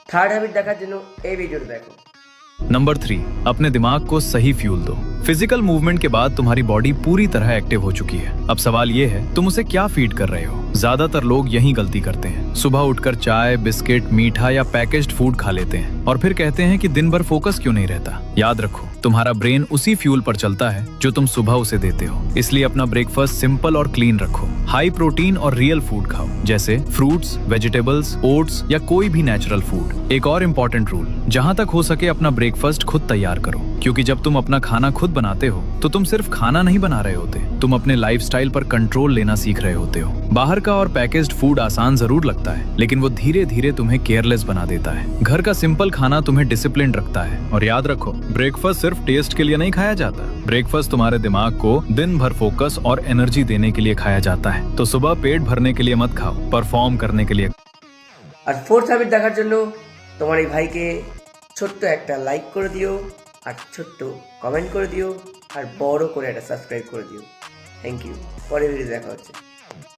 Third habit দেখার জন্য এই ভিডিওটা দেখো। नंबर 3, अपने दिमाग को सही फ्यूल दो। फिजिकल मूवमेंट के बाद तुम्हारी बॉडी पूरी तरह एक्टिव हो चुकी है। अब सवाल ये है, तुम उसे क्या फीड कर रहे हो? ज्यादातर लोग यही गलती करते हैं। सुबह उठकर चाय, बिस्किट, मीठा या पैकेज्ड फूड खा लेते हैं और फिर कहते हैं कि दिन भर फोकस क्यों नहीं रहता। याद रखो, तुम्हारा ब्रेन उसी फ्यूल पर चलता है जो तुम सुबह उसे देते हो। इसलिए अपना ब्रेकफास्ट सिंपल और क्लीन रखो। हाई प्रोटीन और रियल फूड खाओ, जैसे फ्रूट्स, वेजिटेबल्स, ओट्स या कोई भी नेचुरल फूड। एक और इम्पोर्टेंट रूल, जहाँ तक हो सके अपना ब्रेकफास्ट खुद तैयार करो, क्योंकि जब तुम अपना खाना खुद बनाते हो तो तुम सिर्फ खाना नहीं बना रहे होते, तुम अपने लाइफस्टाइल पर कंट्रोल लेना सीख रहे होते हो। बाहर का और पैकेज्ड फूड आसान जरूर लगता है, लेकिन वो धीरे धीरे तुम्हें केयरलेस बना देता है। घर का सिंपल खाना तुम्हें डिसिप्लिन रखता है। और याद रखो, ब्रेकफास्ट सिर्फ टेस्ट के लिए नहीं खाया जाता। ब्रेकफास्ट तुम्हारे दिमाग को दिन भर फोकस और एनर्जी देने के लिए खाया जाता है। तो सुबह पेट भरने के लिए मत खाओ, परफॉर्म करने के लिए। আর ফোর্থ হ্যাবিট দেখার জন্য তোমার এই ভাইকে ছোট্ট একটা লাইক করে দিও, আর ছোট্ট কমেন্ট করে দিও, আর বড় করে একটা সাবস্ক্রাইব করে দিও। Thank you. পরে ভিডিও দেখা হচ্ছে।